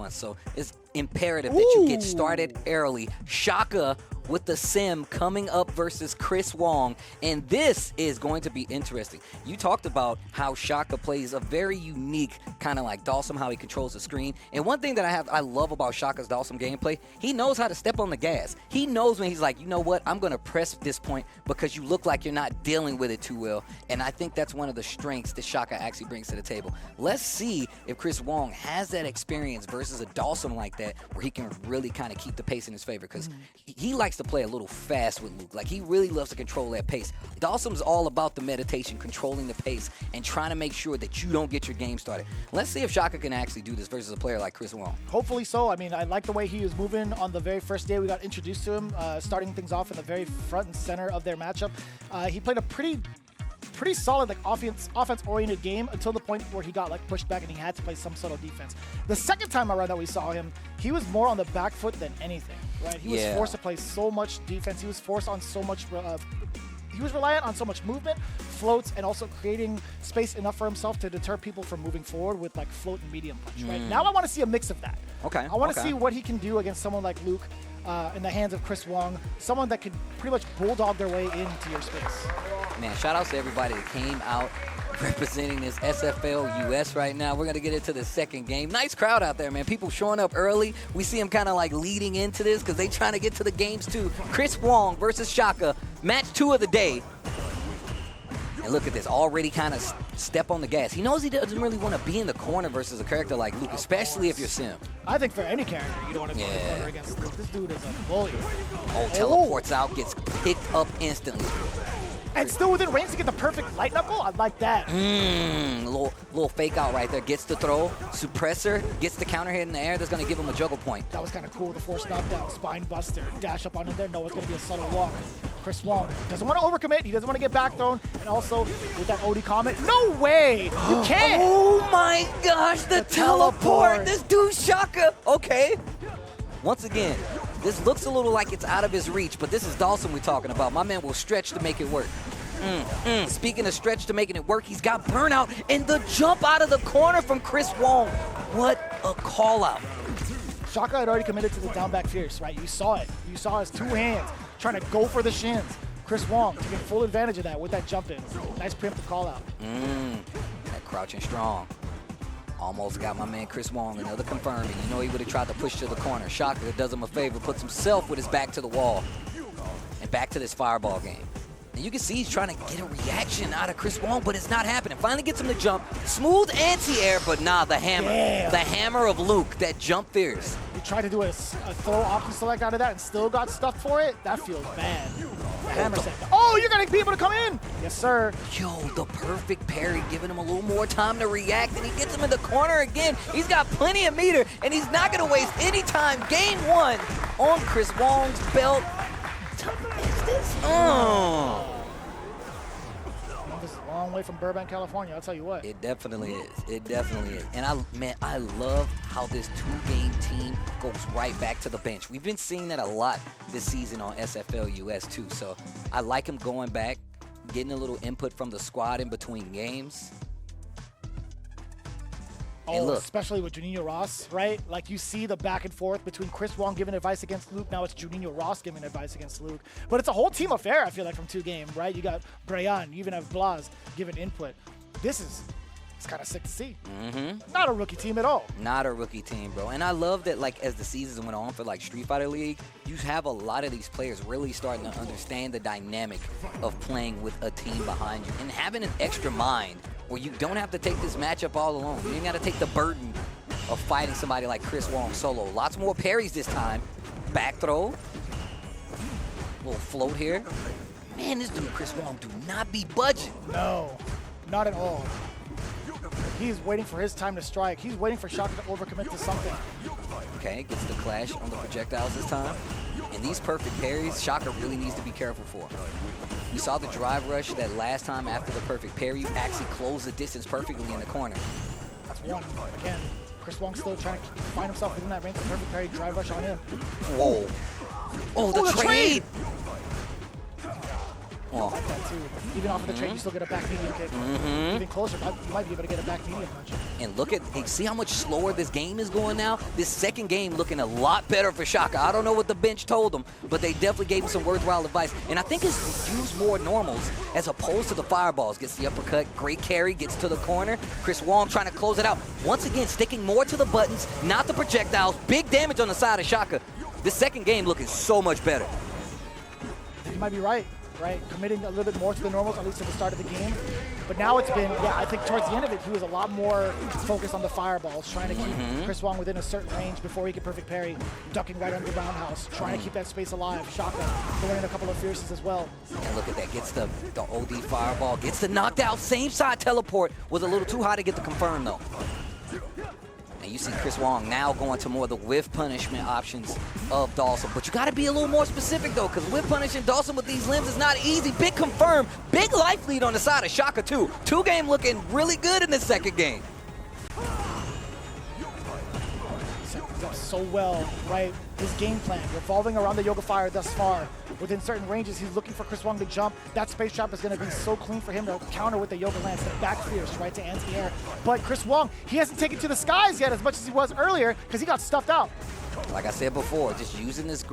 once. So it's imperative that you get started early. Shaka with the sim coming up versus Chris Wong, and this is going to be interesting. You talked about how Shaka plays a very unique kind of like Dhalsim, how he controls the screen. And one thing that I love about Shaka's Dhalsim gameplay, he knows how to step on the gas. He knows when he's like, you know what, I'm going to press this point because you look like you're not dealing with it too well. And I think that's one of the strengths that Shaka actually brings to the table. Let's see if Chris Wong has that experience versus a Dhalsim like that where he can really kind of keep the pace in his favor, because he likes to play a little fast with Luke. Like, he really loves to control that pace. Dhalsim's all about the meditation, controlling the pace, and trying to make sure that you don't get your game started. Let's see if Shaka can actually do this versus a player like Chris Wong. Hopefully so. I mean, I like the way he was moving on the very first day we got introduced to him, starting things off in the very front and center of their matchup. He played a pretty solid like offense-oriented game until the point where he got like pushed back and he had to play some subtle defense. The second time around that we saw him, he was more on the back foot than anything, right? He was forced to play so much defense. He was forced on so much he was reliant on so much movement, floats, and also creating space enough for himself to deter people from moving forward with like float and medium punch, right? Now I want to see a mix of that. Okay. I want to see what he can do against someone like Luke in the hands of Chris Wong, someone that could pretty much bulldog their way into your space. Man, shout out to everybody that came out representing this SFL US right now. We're going to get into the second game. Nice crowd out there, man. People showing up early. We see them kind of like leading into this because they trying to get to the games too. Chris Wong versus Shaka, match 2 of the day. And look at this, already kind of step on the gas. He knows he doesn't really want to be in the corner versus a character like Luke, especially if you're Sim. I think for any character, you don't want to be in the corner against Luke. This dude is a bully. Teleports out, gets picked up instantly. And still within range to get the perfect light knuckle? I like that. Little fake out right there. Gets the throw. Suppressor. Gets the counter hit in the air. That's going to give him a juggle point. That was kind of cool. The force knockdown. Spine buster. Dash up on in there. No, it's going to be a subtle walk. Chris Wong doesn't want to overcommit. He doesn't want to get back thrown. And also, with that OD comment, no way! You can't! Oh my gosh, the teleport! This dude's Shaka! Okay. Once again, this looks a little like it's out of his reach, but this is Dhalsim we're talking about. My man will stretch to make it work. Speaking of stretch to making it work, he's got burnout and the jump out of the corner from Chris Wong. What a call out. Shaka had already committed to the down back fierce, right? You saw it. You saw his 2 hands trying to go for the shins. Chris Wong taking full advantage of that with that jump in. Nice preemptive call out. That crouching strong. Almost got my man Chris Wong, another confirming. You know he would have tried to push to the corner. Shaka does him a favor, puts himself with his back to the wall. And back to this fireball game. And you can see he's trying to get a reaction out of Chris Wong, but it's not happening. Finally gets him to jump. Smooth anti-air, but nah, the hammer. Damn. The hammer of Luke, that jump fierce. You tried to do a throw option select out of that and still got stuck for it? That feels bad. The hammer set. Oh, you're going to be able to come in? Yes, sir. Yo, the perfect parry, giving him a little more time to react, and he gets him in the corner again. He's got plenty of meter, and he's not going to waste any time. Game 1 on Chris Wong's belt. Is this? This is a long way from Burbank, California, I'll tell you what. It definitely is. It definitely is. And I love how this 2-game team goes right back to the bench. We've been seeing that a lot this season on SFL US too. So I like him going back, getting a little input from the squad in between games. Oh, especially with Juninho Ross, right? Like, you see the back and forth between Chris Wong giving advice against Luke. Now it's Juninho Ross giving advice against Luke. But it's a whole team affair, I feel like, from 2-game, right? You got Brian, you even have Blas giving input. It's kind of sick to see. Not a rookie team at all. Not a rookie team, bro. And I love that, like, as the season went on for, like, Street Fighter League, you have a lot of these players really starting to understand the dynamic of playing with a team behind you and having an extra mind where you don't have to take this matchup all alone. You ain't got to take the burden of fighting somebody like Chris Wong solo. Lots more parries this time. Back throw. Little float here. Man, this dude, Chris Wong, do not be budging. No, not at all. He's waiting for his time to strike. He's waiting for Shaka to overcommit to something. Okay, gets the clash on the projectiles this time. And these perfect parries, Shaka really needs to be careful for. We saw the drive rush that last time after the perfect parry, you actually close the distance perfectly in the corner. That's one. Again, Chris Wong still trying to find himself within that range. The perfect parry, drive rush on him. Whoa. Oh, the trade! I like that too. Even off of the trade, you still get a back medium kick. Even closer, you might be able to get a back medium punch. And look at, see how much slower this game is going now? This second game looking a lot better for Shaka. I don't know what the bench told him, but they definitely gave him some worthwhile advice. And I think it's use more normals as opposed to the fireballs. Gets the uppercut, great carry, gets to the corner. Chris Wong trying to close it out. Once again, sticking more to the buttons, not the projectiles. Big damage on the side of Shaka. This second game looking so much better. You might be right. Committing a little bit more to the normals, at least at the start of the game. But now it's been, I think towards the end of it, he was a lot more focused on the fireballs, trying to keep Chris Wong within a certain range before he could perfect parry, ducking right under the roundhouse, trying to keep that space alive. Shaka throwing in a couple of fierces as well. And look at that, gets the OD fireball, gets the knocked out, same side teleport. Was a little too high to get the confirm though. And you see Chris Wong now going to more of the whiff punishment options of Dhalsim. But you got to be a little more specific, though, because whiff punishing Dhalsim with these limbs is not easy. Big confirm, big life lead on the side of Shaka, too. Two-game looking really good in this second game. Up so well, his game plan revolving around the Yoga Fire thus far. Within certain ranges, he's looking for Chris Wong to jump. That space trap is going to be so clean for him to counter with the Yoga Lance, the back fierce, to anti-air. But Chris Wong, he hasn't taken to the skies yet as much as he was earlier because he got stuffed out. Like I said before, just using this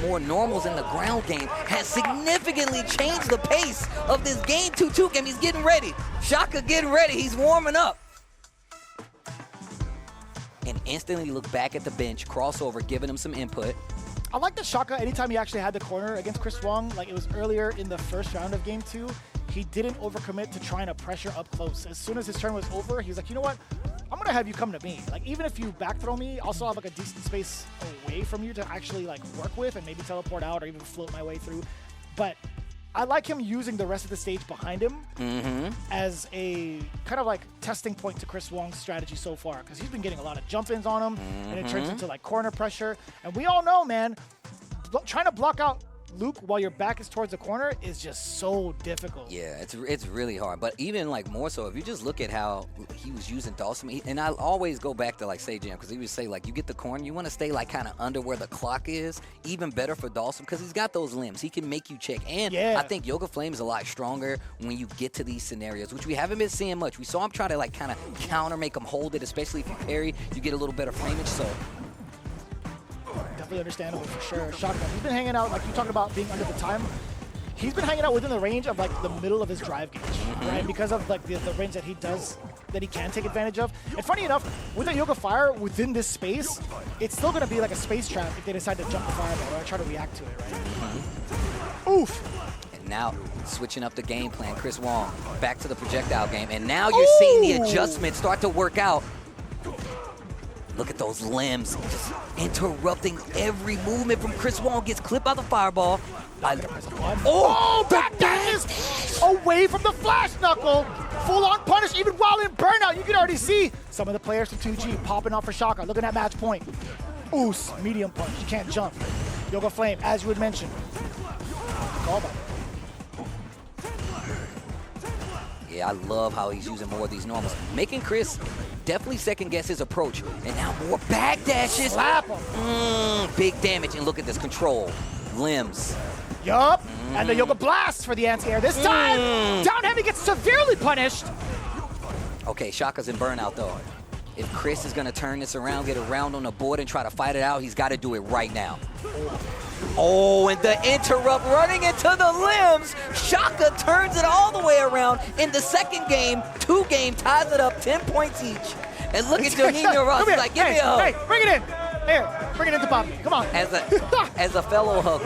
more normals in the ground game has significantly changed the pace of this game 2-2 game. He's getting ready. Shaka getting ready. He's warming up. And instantly look back at the bench, crossover, giving him some input. I like that Shaka, anytime he actually had the corner against Chris Wong, like it was earlier in the first round of game 2, he didn't overcommit to trying to pressure up close. As soon as his turn was over, he was like, you know what? I'm gonna have you come to me. Like, even if you back throw me, I'll still have like a decent space away from you to actually like work with and maybe teleport out or even float my way through. But I like him using the rest of the stage behind him as a kind of like testing point to Chris Wong's strategy so far, because he's been getting a lot of jump-ins on him, and it turns into like corner pressure. And we all know, man, trying to block out Luke while your back is towards the corner is just so difficult. Yeah, it's really hard. But even like more so, if you just look at how he was using Dhalsim, and I always go back to like Say Jam, because he would say like you get the corner, you want to stay like kind of under where the clock is. Even better for Dhalsim because he's got those limbs. He can make you check. And I think Yoga Flame is a lot stronger when you get to these scenarios, which we haven't been seeing much. We saw him try to like kind of counter, make him hold it, especially if you parry, you get a little better framage. So definitely understandable for sure. Shaka, he's been hanging out, like you talked about being under the time. He's been hanging out within the range of like the middle of his drive gauge, right? Because of like the range that he does, that he can take advantage of. And funny enough, with a Yoga Fire within this space, it's still gonna be like a space trap if they decide to jump the fireball or try to react to it, right? Oof. And now switching up the game plan, Chris Wong back to the projectile game, and now you're seeing the adjustments start to work out. Look at those limbs, just interrupting every movement from Chris Wong. Gets clipped by the fireball. Back is away from the flash knuckle. Full-on punish, even while in burnout. You can already see some of the players from 2G popping out for Shaka. Look at that match point. Oos, medium punch. You can't jump. Yoga Flame, as you had mentioned. Yeah, I love how he's using more of these normals, making Chris definitely second guess his approach. And now more back dashes. Slap him. Big damage. And look at this control. Limbs. Yup. And the Yoga Blast for the anti-air. This time, down heavy gets severely punished. Okay, Shaka's in burnout though. If Chris is going to turn this around, get around on the board and try to fight it out, he's got to do it right now. Oh, and the interrupt running into the limbs. Shaka turns it all the way around in the second game. 2-game ties it up, 10 points each. And look at Juninho Ross. He's like, give me a hug. Hey, bring it in. Here, bring it into Bobby. Come on. As a fellow hugger,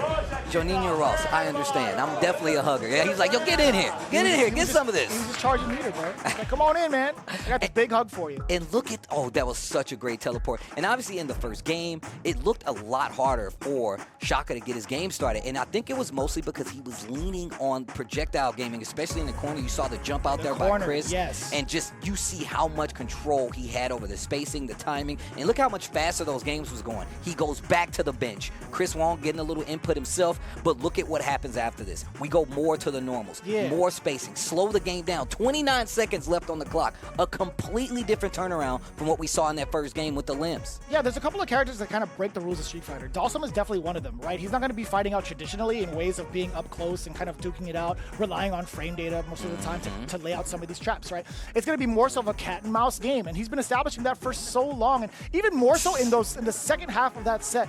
Juninho Ross, I understand. I'm definitely a hugger. Yeah, he's like, yo, get in here. Get in here. Get some of this. He was just charging meter, bro. Like, come on in, man. I got the big hug for you. And look at, that was such a great teleport. And obviously in the first game, it looked a lot harder for Shaka to get his game started. And I think it was mostly because he was leaning on projectile gaming, especially in the corner. You saw the jump out there by Chris. Yes. And just, you see how much control he had over the spacing, the timing. And look how much faster those games was going. He goes back to the bench. Chris Wong getting a little input himself. But look at what happens after this. We go more to the normals, more spacing, slow the game down. 29 seconds left on the clock. A completely different turnaround from what we saw in that first game with the limbs. Yeah, there's a couple of characters that kind of break the rules of Street Fighter. Dhalsim is definitely one of them, right? He's not going to be fighting out traditionally in ways of being up close and kind of duking it out, relying on frame data most of the time to lay out some of these traps, right? It's going to be more so of a cat and mouse game, and he's been establishing that for so long, and even more so in the second half of that set